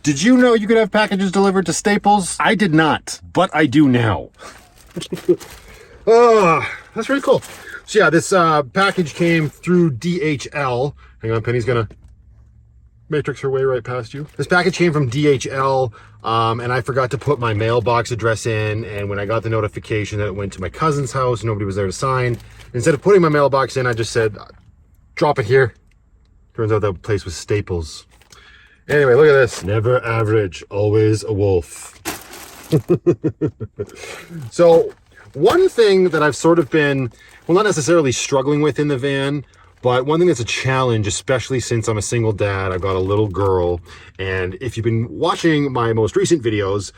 Did you know you could have packages delivered to Staples? I did not, but I do now. Oh, that's really cool. So yeah, this package came through DHL. Hang on, Penny's gonna matrix her way right past you. This package came from DHL, and I forgot to put my mailbox address in, and when I got the notification that it went to my cousin's house, nobody was there to sign, instead of putting my mailbox in, I just said, drop it here. Turns out that place was Staples. Anyway, look at this. Never average, always a wolf. So, one thing that I've sort of been, well, not necessarily struggling with in the van, but one thing that's a challenge, especially since I'm a single dad, I've got a little girl, and if you've been watching my most recent videos,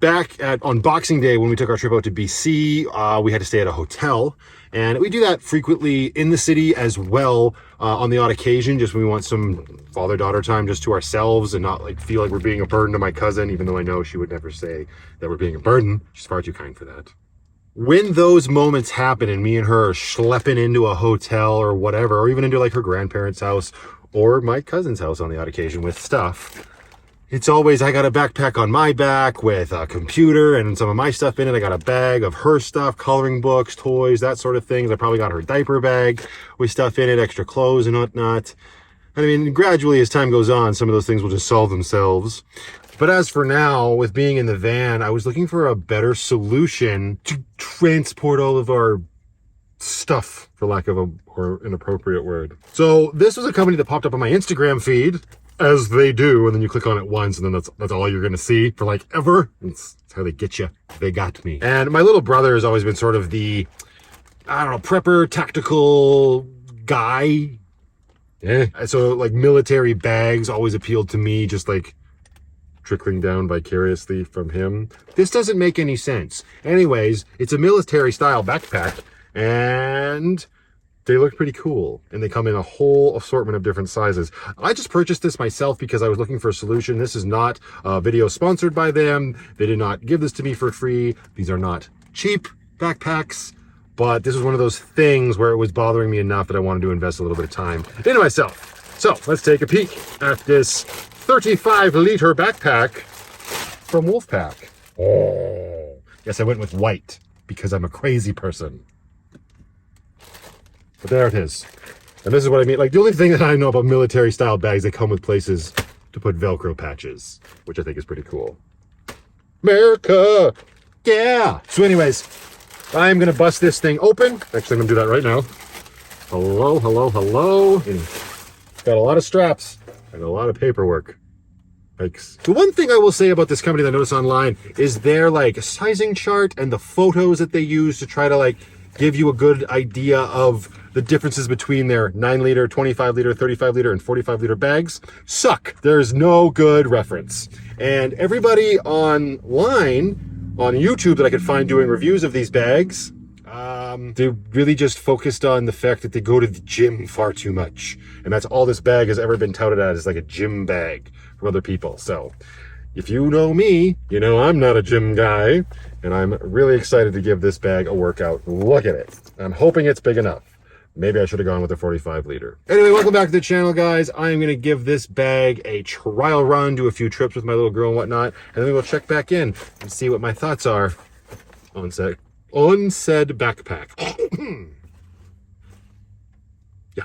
back on Boxing Day when we took our trip out to BC, we had to stay at a hotel, and we do that frequently in the city as well, on the odd occasion, just when we want some father-daughter time just to ourselves and not like feel like we're being a burden to my cousin, even though I know she would never say that we're being a burden. She's far too kind for that. When those moments happen and me and her are schlepping into a hotel or whatever, or even into like her grandparents' house or my cousin's house on the odd occasion with stuff, it's always, I got a backpack on my back with a computer and some of my stuff in it. I got a bag of her stuff, coloring books, toys, that sort of things. I probably got her diaper bag with stuff in it, extra clothes and whatnot. I mean, gradually as time goes on, some of those things will just solve themselves. But as for now, with being in the van, I was looking for a better solution to transport all of our stuff, for lack of an appropriate word. So this was a company that popped up on my Instagram feed, as they do, and then you click on it once, and then that's all you're going to see for like ever. It's how they get you. They got me. And my little brother has always been sort of the, I don't know, prepper, tactical guy. So like military bags always appealed to me, just like trickling down vicariously from him. This doesn't make any sense. Anyways, it's a military style backpack, and they look pretty cool, and they come in a whole assortment of different sizes. I just purchased this myself because I was looking for a solution. This is not a video sponsored by them. They did not give this to me for free. These are not cheap backpacks, but this was one of those things where it was bothering me enough that I wanted to invest a little bit of time into myself. So let's take a peek at this 35-liter backpack from Wolfpack. Oh, yes, I went with white because I'm a crazy person. But there it is. And this is what I mean. Like, the only thing that I know about military style bags, they come with places to put Velcro patches, which I think is pretty cool. America! Yeah! So anyways, I'm going to bust this thing open. Actually, I'm going to do that right now. Hello, hello, hello. And got a lot of straps and a lot of paperwork. Yikes. The one thing I will say about this company that I noticed online is their like sizing chart and the photos that they use to try to like give you a good idea of the differences between their 9-liter, 25-liter, 35-liter, and 45-liter bags suck. There's no good reference. And everybody online on YouTube that I could find doing reviews of these bags, they really just focused on the fact that they go to the gym far too much. And that's all this bag has ever been touted as, like a gym bag from other people. So if you know me, you know I'm not a gym guy, and I'm really excited to give this bag a workout. Look at it. I'm hoping it's big enough. Maybe I should have gone with a 45-liter. Anyway, welcome back to the channel, guys. I'm going to give this bag a trial run, do a few trips with my little girl and whatnot, and then we'll check back in and see what my thoughts are on said backpack. Yeah.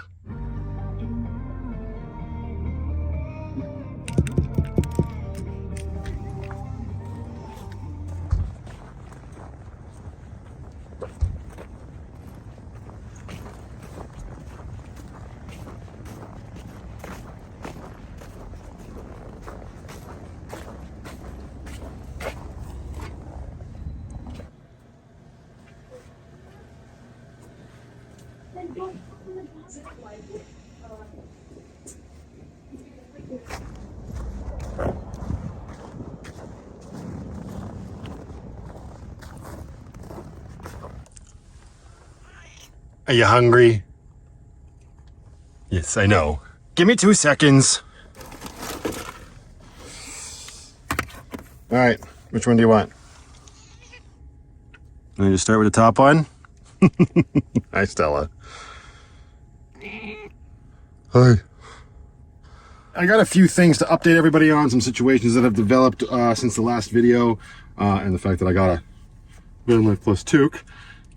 Are you hungry? Yes, I know. Give me 2 seconds. All right, which one do you want? Let me just start with the top one. Hi, Stella. Hi. I got a few things to update everybody on, some situations that have developed since the last video, and the fact that I got a Vanlife Plus toque.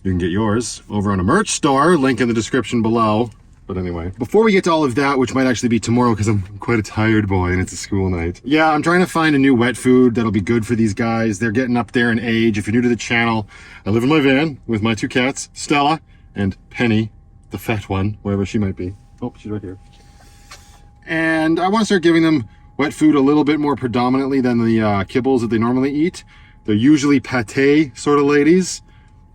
You can get yours over on a merch store, link in the description below. But anyway, before we get to all of that, which might actually be tomorrow because I'm quite a tired boy and it's a school night. Yeah, I'm trying to find a new wet food that'll be good for these guys. They're getting up there in age. If you're new to the channel, I live in my van with my two cats, Stella and Penny, the fat one, wherever she might be. Oh, she's right here. And I want to start giving them wet food a little bit more predominantly than the kibbles that they normally eat. They're usually pate sort of ladies,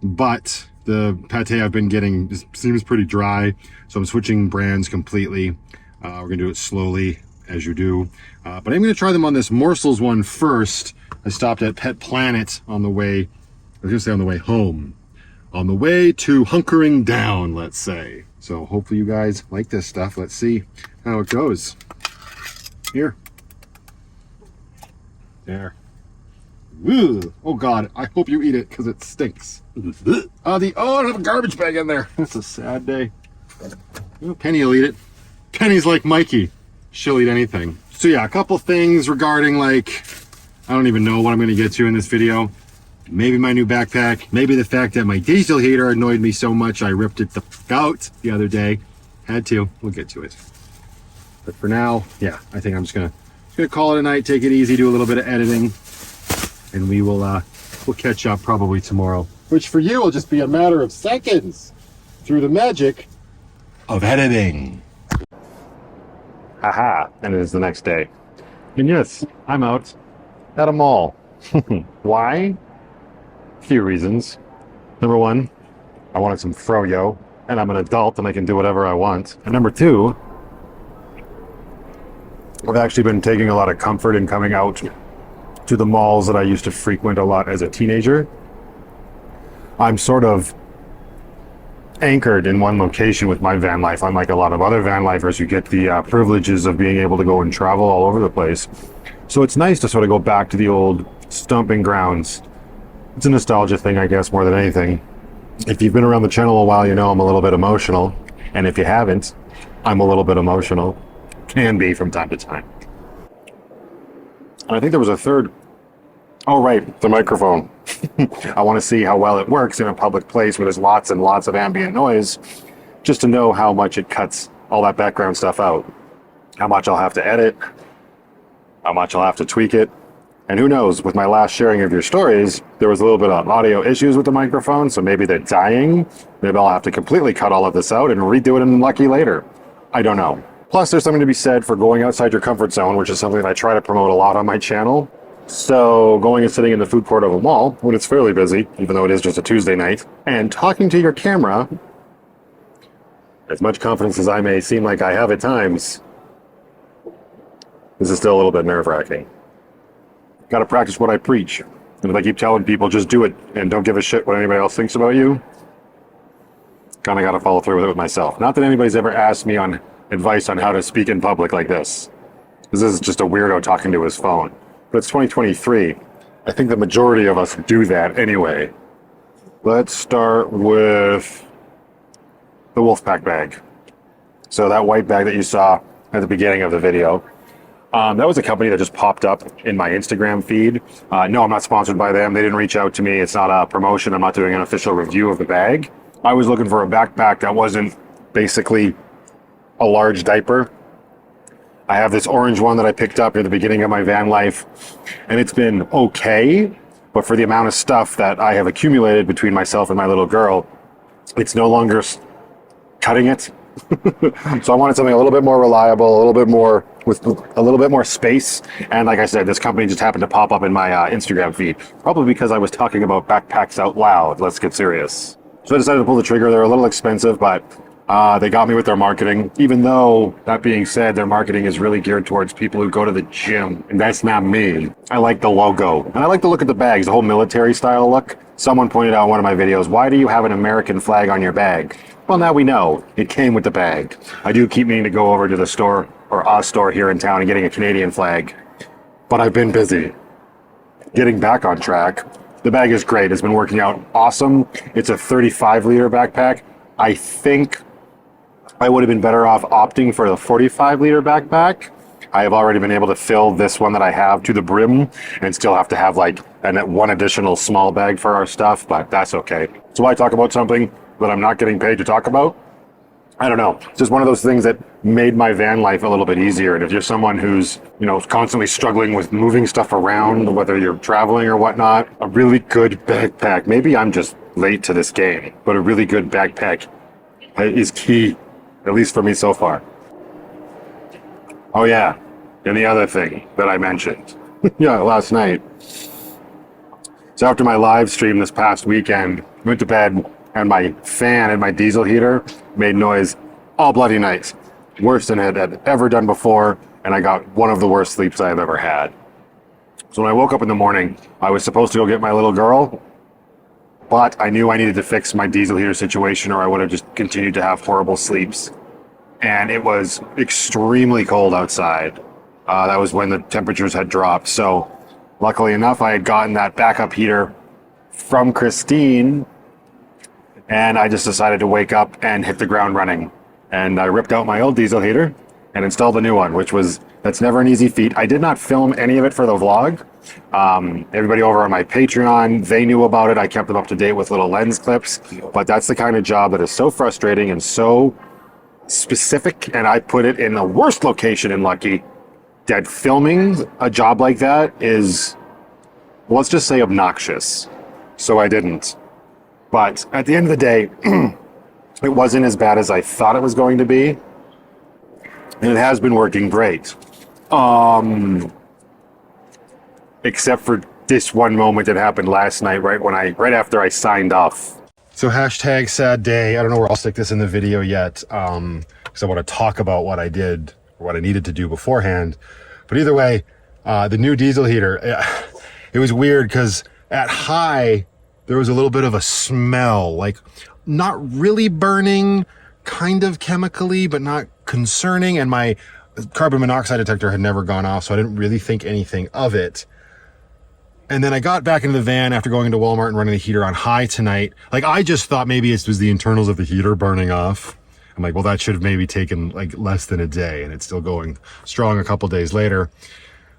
but the pate I've been getting just seems pretty dry, so I'm switching brands completely. We're gonna do it slowly, as you do. But I'm gonna try them on this morsels one first. I stopped at Pet Planet on the way, I was gonna say on the way home. On the way to hunkering down, let's say. So hopefully you guys like this stuff. Let's see how it goes. Here. There. Ugh. Oh God, I hope you eat it because it stinks. Oh, I don't have a garbage bag in there. It's a sad day. Oh, Penny will eat it. Penny's like Mikey. She'll eat anything. So yeah, a couple things regarding like, I don't even know what I'm going to get to in this video. Maybe my new backpack. Maybe the fact that my diesel heater annoyed me so much I ripped it the fuck out the other day. Had to. We'll get to it. But for now, yeah, I think I'm just gonna call it a night, take it easy, do a little bit of editing, and we'll catch up probably tomorrow. Which for you will just be a matter of seconds through the magic of editing. Haha, and it is the next day. And yes, I'm out at a mall. Why? A few reasons. Number one, I wanted some froyo, and I'm an adult and I can do whatever I want. And number two, I've actually been taking a lot of comfort in coming out to the malls that I used to frequent a lot as a teenager. I'm sort of anchored in one location with my van life, unlike a lot of other van lifers who get the privileges of being able to go and travel all over the place. So it's nice to sort of go back to the old stomping grounds. It's a nostalgia thing, I guess, more than anything. If you've been around the channel a while, you know I'm a little bit emotional. And if you haven't, I'm a little bit emotional. Can be from time to time. And I think there was a third. Oh, right, the microphone. I want to see how well it works in a public place where there's lots and lots of ambient noise, just to know how much it cuts all that background stuff out. How much I'll have to edit, how much I'll have to tweak it. And who knows, with my last sharing of your stories, there was a little bit of audio issues with the microphone, so maybe they're dying. Maybe I'll have to completely cut all of this out and redo it in Lucky later. I don't know. Plus, there's something to be said for going outside your comfort zone, which is something that I try to promote a lot on my channel. So going and sitting in the food court of a mall, when it's fairly busy, even though it is just a Tuesday night, and talking to your camera, as much confidence as I may seem like I have at times, this is still a little bit nerve-wracking. Got to practice what I preach. And if I keep telling people, just do it and don't give a shit what anybody else thinks about you, kind of got to follow through with it with myself. Not that anybody's ever asked me on advice on how to speak in public like this. This is just a weirdo talking to his phone. But it's 2023. I think the majority of us do that anyway. Let's start with the Wolfpack bag. So that white bag that you saw at the beginning of the video, that was a company that just popped up in my Instagram feed. No, I'm not sponsored by them. They didn't reach out to me. It's not a promotion. I'm not doing an official review of the bag. I was looking for a backpack that wasn't basically a large diaper. I have this orange one that I picked up at the beginning of my van life, and it's been okay, but for the amount of stuff that I have accumulated between myself and my little girl, it's no longer cutting it. So I wanted something a little bit more reliable, a little bit more with a little bit more space. And like I said, this company just happened to pop up in my Instagram feed, probably because I was talking about backpacks out loud. Let's get serious. So I decided to pull the trigger. They're a little expensive, but they got me with their marketing, even though, that being said, their marketing is really geared towards people who go to the gym, and that's not me. I like the logo, and I like the look of the bags, the whole military style look. Someone pointed out in one of my videos, why do you have an American flag on your bag? Well, now we know. It came with the bag. I do keep meaning to go over to the store, or a store here in town, and getting a Canadian flag, but I've been busy. Getting back on track, the bag is great. It's been working out awesome. It's a 35-liter backpack. I think I would have been better off opting for the 45-liter backpack, I have already been able to fill this one that I have to the brim and still have to have like one additional small bag for our stuff, but that's okay. So I talk about something that I'm not getting paid to talk about. I don't know. It's just one of those things that made my van life a little bit easier. And if you're someone who's, constantly struggling with moving stuff around, whether you're traveling or whatnot, a really good backpack, maybe I'm just late to this game, but a really good backpack is key, at least for me so far. Oh yeah, and the other thing that I mentioned, last night. So after my live stream this past weekend, went to bed and my fan and my diesel heater made noise all bloody night. Worse than it had ever done before, and I got one of the worst sleeps I've ever had. So when I woke up in the morning, I was supposed to go get my little girl, but I knew I needed to fix my diesel heater situation or I would have just continued to have horrible sleeps. And it was extremely cold outside. That was when the temperatures had dropped. So luckily enough, I had gotten that backup heater from Christine, and I just decided to wake up and hit the ground running. And I ripped out my old diesel heater and installed the new one, that's never an easy feat. I did not film any of it for the vlog. Everybody over on my Patreon, they knew about it. I kept them up to date with little lens clips, but that's the kind of job that is so frustrating and so specific, and I put it in the worst location in Lucky, that filming a job like that is, let's just say, obnoxious. So I didn't. But at the end of the day, it wasn't as bad as I thought it was going to be, and it has been working great. Except for this one moment that happened last night, right after I signed off. So hashtag sad day. I don't know where I'll stick this in the video yet, because I want to talk about what I did, or what I needed to do beforehand. But either way, the new diesel heater, it was weird because at high, there was a little bit of a smell, like not really burning, kind of chemically, but not concerning. And my carbon monoxide detector had never gone off, so I didn't really think anything of it. And then I got back into the van after going into Walmart and running the heater on high tonight. Like, I just thought maybe it was the internals of the heater burning off. I'm like, well, that should have maybe taken like less than a day, and it's still going strong a couple days later.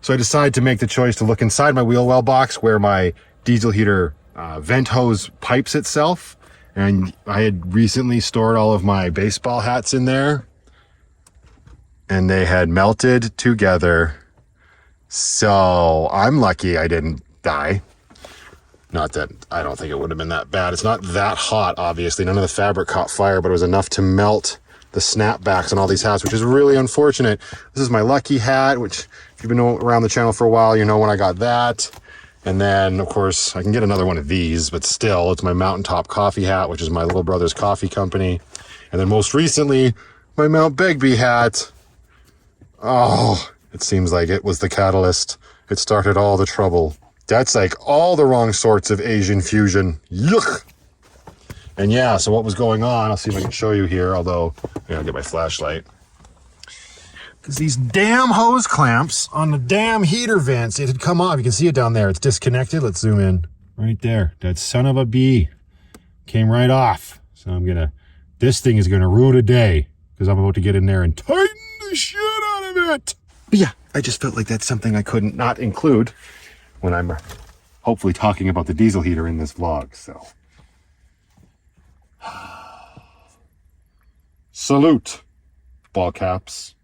So I decided to make the choice to look inside my wheel well box where my diesel heater vent hose pipes itself. And I had recently stored all of my baseball hats in there, and they had melted together. So I'm lucky I didn't die. Not that I don't think it would have been that bad. It's not that hot, obviously. None of the fabric caught fire, but it was enough to melt the snapbacks on all these hats, which is really unfortunate. This is my lucky hat, which if you've been around the channel for a while, you know when I got that. And then, of course, I can get another one of these, but still, it's my Mountaintop Coffee hat, which is my little brother's coffee company. And then most recently, my Mount Begbie hat. Oh, it seems like it was the catalyst. It started all the trouble. That's like all the wrong sorts of Asian fusion. Yuck! And yeah, so what was going on, I'll see if I can show you here, although, I'll get my flashlight. Because these damn hose clamps on the damn heater vents, it had come off. You can see it down there. It's disconnected. Let's zoom in. Right there. That son of a bee came right off. So this thing is gonna rue today, because I'm about to get in there and tighten the shit out of it. But yeah, I just felt like that's something I couldn't not include when I'm hopefully talking about the diesel heater in this vlog, so. Salute, ball caps.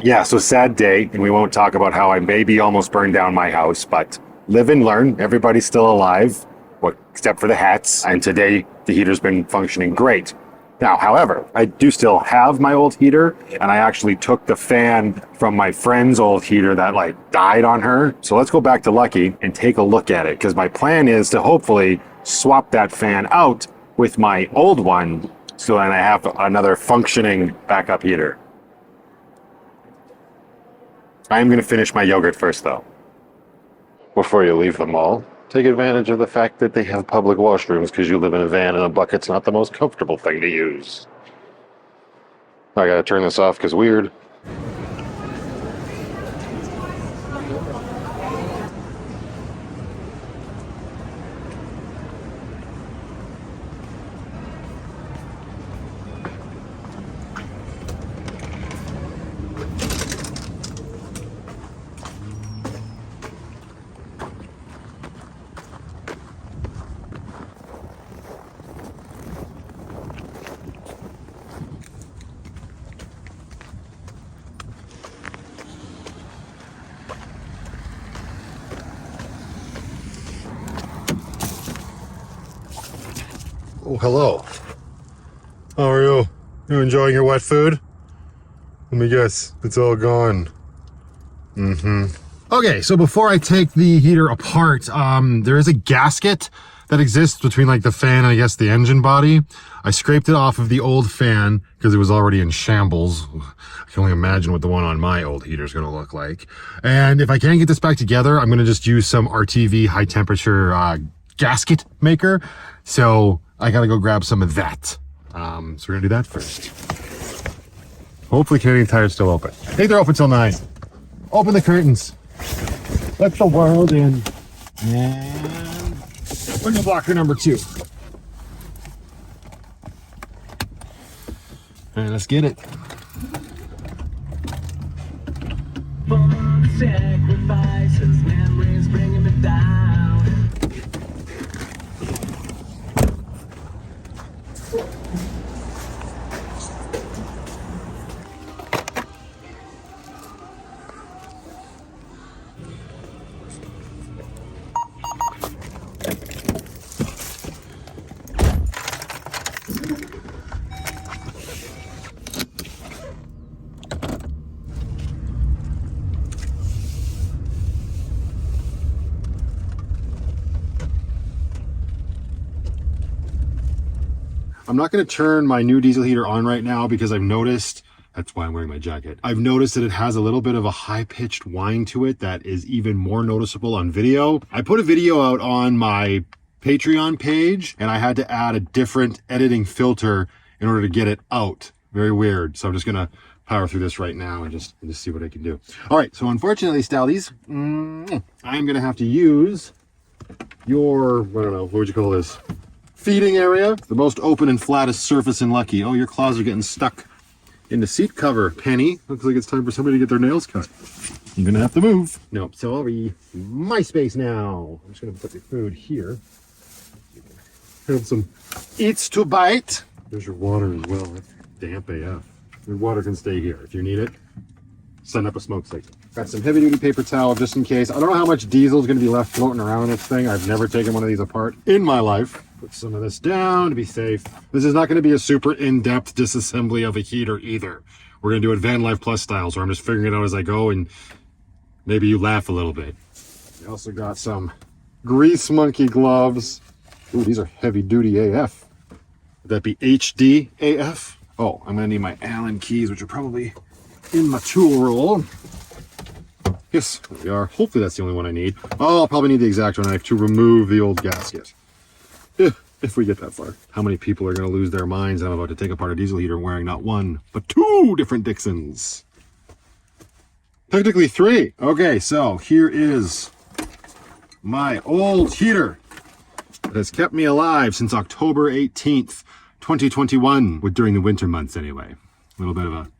Yeah, so sad day, and we won't talk about how I maybe almost burned down my house, but live and learn. Everybody's still alive, except for the hats, and today the heater's been functioning great. Now, however, I do still have my old heater, and I actually took the fan from my friend's old heater that died on her. So let's go back to Lucky and take a look at it, because my plan is to hopefully swap that fan out with my old one, so then I have another functioning backup heater. I am going to finish my yogurt first, though. Before you leave the mall, take advantage of the fact that they have public washrooms, because you live in a van and a bucket's not the most comfortable thing to use. I gotta turn this off because weird. Oh, hello. How are you? You enjoying your wet food? Let me guess, it's all gone. Okay, so before I take the heater apart, there is a gasket that exists between like the fan and I guess the engine body. I scraped it off of the old fan because it was already in shambles. I can only imagine what the one on my old heater is going to look like. And if I can't get this back together, I'm going to just use some RTV high temperature gasket maker. So I got to go grab some of that. So we're going to do that first. Hopefully Canadian Tire's still open. I think they're open till 9. Open the curtains. Let the world in. And window blocker number 2. And let's get it. Sacrifices, memories bringing me down. I'm not going to turn my new diesel heater on right now because I've noticed, that's why I'm wearing my jacket. I've noticed that it has a little bit of a high-pitched whine to it that is even more noticeable on video. I put a video out on my Patreon page and I had to add a different editing filter in order to get it out. Very weird. So I'm just going to power through this right now and just see what I can do. All right. So unfortunately, Stallies, I'm going to have to use your, I don't know, what would you call this? Feeding area, the most open and flattest surface in Lucky. Oh, your claws are getting stuck in the seat cover, Penny. Looks like it's time for somebody to get their nails cut. You're gonna have to move. Nope, sorry. My space now. I'm just gonna put the food here. Have some eats to bite. There's your water as well. That's damp AF. Your water can stay here. If you need it, send up a smoke signal. Got some heavy duty paper towel just in case. I don't know how much diesel is gonna be left floating around in this thing. I've never taken one of these apart in my life. Put some of this down to be safe. This is not going to be a super in-depth disassembly of a heater either. We're going to do it Vanlife Plus style, so I'm just figuring it out as I go, and maybe you laugh a little bit. We also got some grease monkey gloves. Ooh, these are heavy duty AF. Would that be HD AF? Oh, I'm going to need my Allen keys, which are probably in my tool roll. Yes, there we are. Hopefully that's the only one I need. Oh, I'll probably need the X-Acto knife to remove the old gasket. If we get that far. How many people are going to lose their minds? I'm about to take apart a diesel heater wearing not 1, but 2 different Dixons. Technically 3. Okay, so here is my old heater that has kept me alive since October 18th, 2021, during the winter months anyway. A little bit of a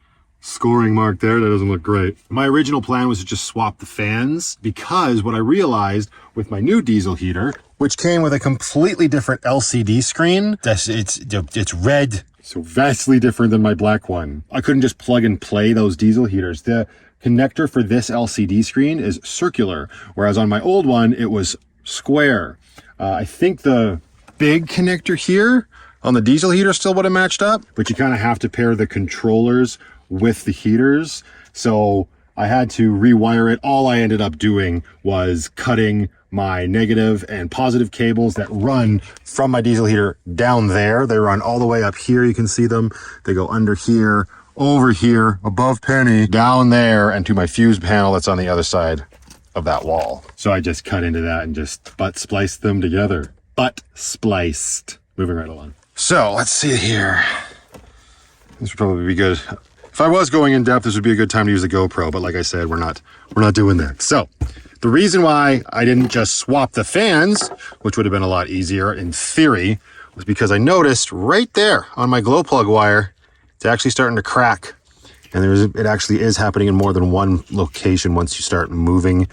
scoring mark there. That doesn't look great. My original plan was to just swap the fans because what I realized with my new diesel heater, which came with a completely different LCD screen, it's red, so vastly different than my black one. I couldn't just plug and play those diesel heaters. The connector for this LCD screen is circular, whereas on my old one, it was square. I think the big connector here on the diesel heater still would have matched up, but you kind of have to pair the controllers with the heaters. So I had to rewire it. All I ended up doing was cutting my negative and positive cables that run from my diesel heater down there. They run all the way up here. You can see them. They go under here, over here, above Penny, down there, and to my fuse panel that's on the other side of that wall. So I just cut into that and just butt spliced them together. Butt spliced. Moving right along. So let's see here. This would probably be good. If I was going in depth, this would be a good time to use the GoPro, but like I said, we're not doing that. So the reason why I didn't just swap the fans, which would have been a lot easier in theory, was because I noticed right there on my glow plug wire, it's actually starting to crack. And it actually is happening in more than one location once you start moving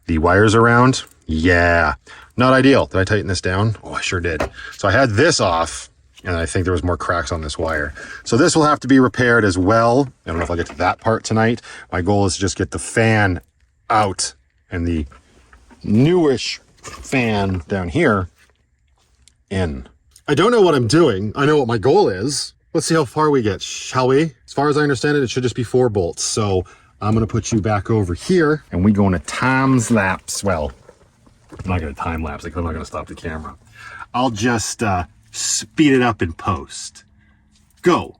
the wires around. Yeah, not ideal. Did I tighten this down? Oh, I sure did. So I had this off, and I think there was more cracks on this wire. So this will have to be repaired as well. I don't know if I'll get to that part tonight. My goal is to just get the fan out and the newish fan down here in. I don't know what I'm doing. I know what my goal is. Let's see how far we get, shall we? As far as I understand it, it should just be 4 bolts. So I'm gonna put you back over here and we go in a time lapse. Well, I'm not gonna time lapse it because I'm not gonna stop the camera. I'll just speed it up in post. Go.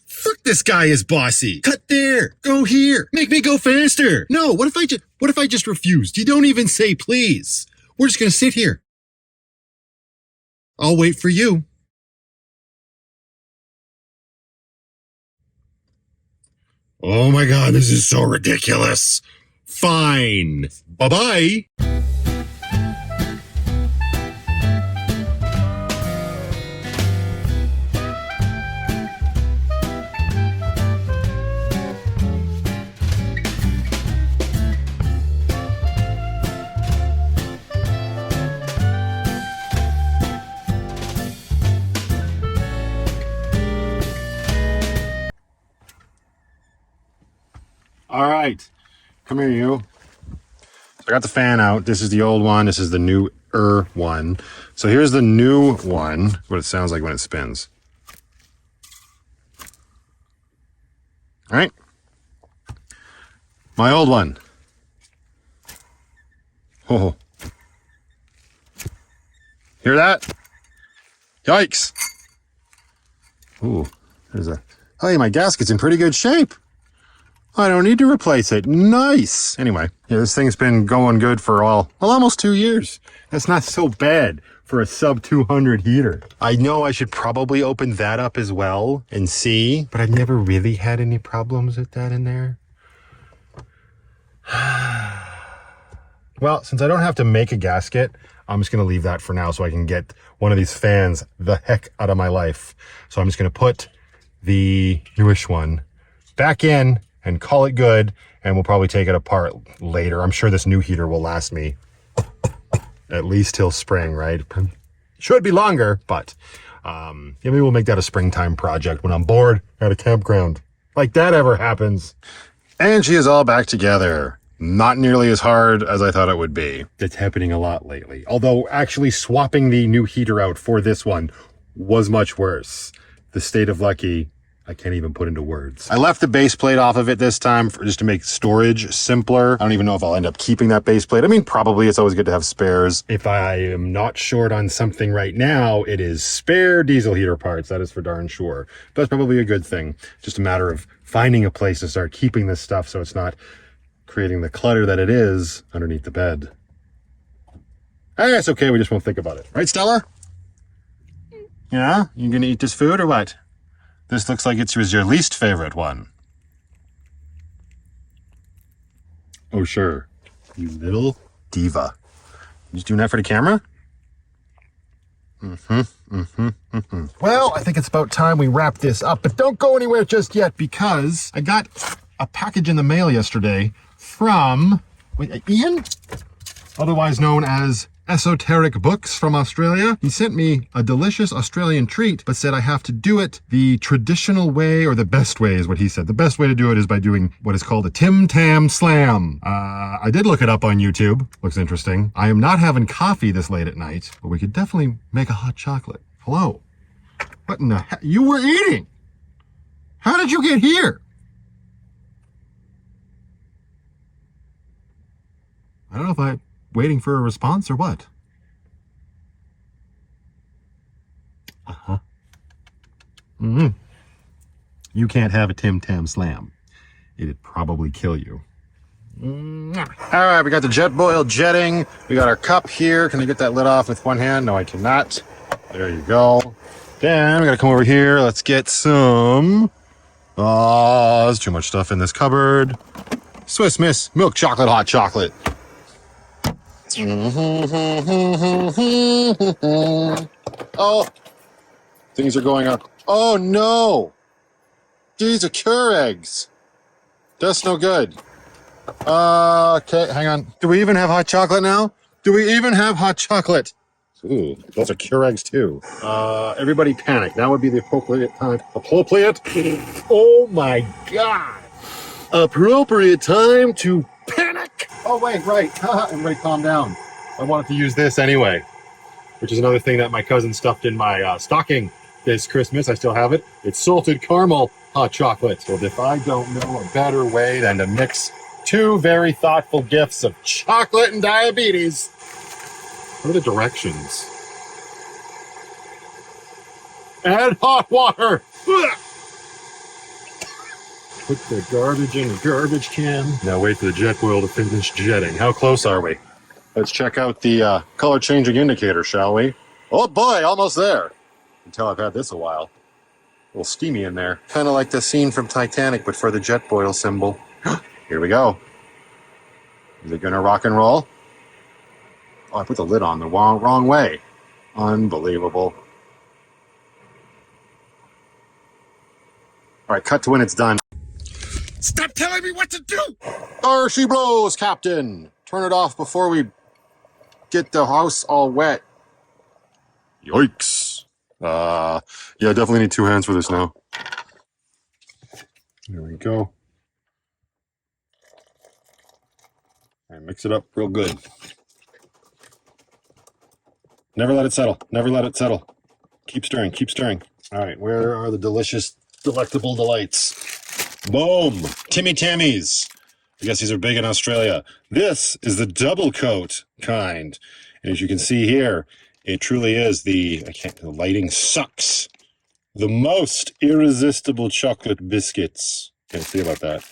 Fuck, this guy is bossy. Cut there, go here, make me go faster. No, what if I just refused? You don't even say please. We're just gonna sit here. I'll wait for you. Oh my God, this is so ridiculous. Fine. Bye-bye. All right, come here, you. So I got the fan out. This is the old one. This is the newer one. So here's the new one, what it sounds like when it spins. All right. My old one. Oh. Hear that? Yikes. Ooh, there's a, hey, my gasket's in pretty good shape. I don't need to replace it. Nice. Anyway, yeah, this thing's been going good for almost 2 years. That's not so bad for a sub 200 heater. I know I should probably open that up as well and see, but I've never really had any problems with that in there. Well, since I don't have to make a gasket, I'm just going to leave that for now so I can get one of these fans the heck out of my life. So I'm just going to put the newish one back in and call it good, and we'll probably take it apart later. I'm sure this new heater will last me at least till spring, right? Should be longer, but yeah, maybe we'll make that a springtime project when I'm bored at a campground. Like that ever happens. And she is all back together. Not nearly as hard as I thought it would be. It's happening a lot lately. Although actually swapping the new heater out for this one was much worse. The state of lucky, I can't even put into words. I left the base plate off of it this time just to make storage simpler. I don't even know if I'll end up keeping that base plate. I mean, probably. It's always good to have spares. If I am not short on something right now, it is spare diesel heater parts. That is for darn sure. That's probably a good thing. Just a matter of finding a place to start keeping this stuff so it's not creating the clutter that it is underneath the bed. Hey, it's okay. We just won't think about it. Right, Stella? Yeah? You gonna eat this food or what? This looks like it was your least favorite one. Oh, sure. You little diva. You just doing that for the camera? Well, I think it's about time we wrap this up, but don't go anywhere just yet because I got a package in the mail yesterday from Ian, otherwise known as Esoteric Books from Australia. He sent me a delicious Australian treat, but said I have to do it the traditional way, or the best way is what he said. The best way to do it is by doing what is called a Tim Tam Slam. I did look it up on YouTube. Looks interesting. I am not having coffee this late at night, but we could definitely make a hot chocolate. Hello. What in the heck? You were eating. How did you get here? I don't know if I'm waiting for a response or what. Uh-huh. Mm-hmm. You can't have a Tim Tam Slam. It'd probably kill you. All right, we got the jet boil jetting. We got our cup here. Can I get that lid off with one hand? No, I cannot. There you go. Then we gotta come over here. Let's get some... Oh, there's too much stuff in this cupboard. Swiss Miss milk chocolate hot chocolate. Oh, things are going on. Oh no! These are Keurigs. That's no good. Okay, hang on. Do we even have hot chocolate now? Do we even have hot chocolate? Ooh, those are Keurigs too. Everybody panic. Now would be the appropriate time. Appropriate? Oh my god! Appropriate time to panic! Oh wait, right. Everybody calm down. I wanted to use this anyway. Which is another thing that my cousin stuffed in my stocking this Christmas. I still have it. It's salted caramel hot chocolate. Well, if I don't know a better way than to mix two very thoughtful gifts of chocolate and diabetes. What are the directions? Add hot water. Put the garbage in the garbage can. Now wait for the jet boil to finish jetting. How close are we? Let's check out the color changing indicator, shall we? Oh boy, almost there. You can tell I've had this a while. A little steamy in there. Kind of like the scene from Titanic, but for the jet boil symbol. Here we go. Is it gonna rock and roll? Oh, I put the lid on the wrong way. Unbelievable. All right, cut to when it's done. Stop telling me what to do! There she blows, Captain. Turn it off before we get the house all wet. Yikes. Yeah, definitely need two hands for this now. There we go. And mix it up real good. Never let it settle. Never let it settle. Keep stirring. Keep stirring. All right, where are the delicious, delectable delights? Boom! Timmy Tammys. I guess these are big in Australia. This is the double coat kind. And as you can see here, it truly is the lighting sucks. The most irresistible chocolate biscuits. Can't see about that.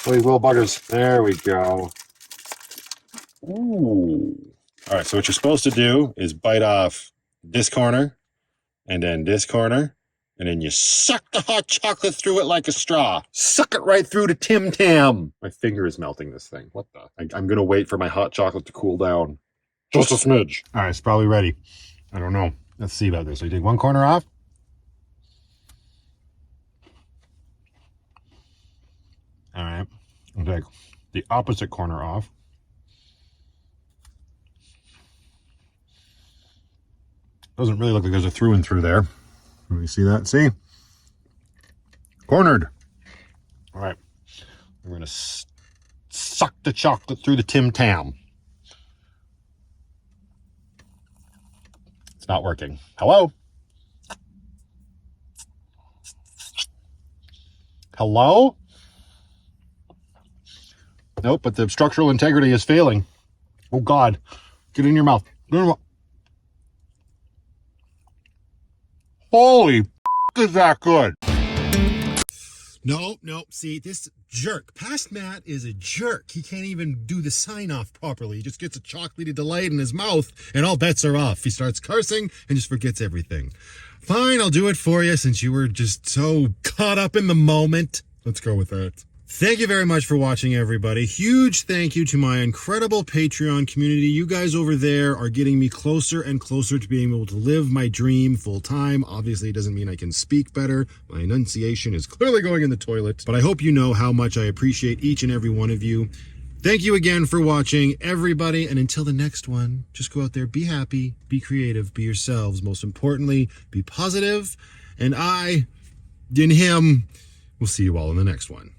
Oh, these little buggers. There we go. Ooh. All right, so what you're supposed to do is bite off this corner, and then this corner, and then you suck the hot chocolate through it like a straw. Suck it right through to Tim Tam. My finger is melting this thing. What the? I'm going to wait for my hot chocolate to cool down. Just a smidge. All right, it's probably ready. I don't know. Let's see about this. So you take one corner off. All right. I'll take the opposite corner off. Doesn't really look like there's a through and through there. Let me see that. See? Cornered. All right. We're going to suck the chocolate through the Tim Tam. It's not working. Hello? Hello? Nope, but the structural integrity is failing. Oh, God. Get it in your mouth. Get it in your mouth. Holy is that good? Nope. See, this jerk, past Matt is a jerk. He can't even do the sign off properly. He just gets a chocolatey delight in his mouth and all bets are off. He starts cursing and just forgets everything. Fine, I'll do it for you since you were just so caught up in the moment. Let's go with that. Thank you very much for watching, everybody. Huge thank you to my incredible Patreon community. You guys over there are getting me closer and closer to being able to live my dream full time. Obviously, it doesn't mean I can speak better. My enunciation is clearly going in the toilet, but I hope you know how much I appreciate each and every one of you. Thank you again for watching, everybody. And until the next one, just go out there, be happy, be creative, be yourselves. Most importantly, be positive. And I, in him, will see you all in the next one.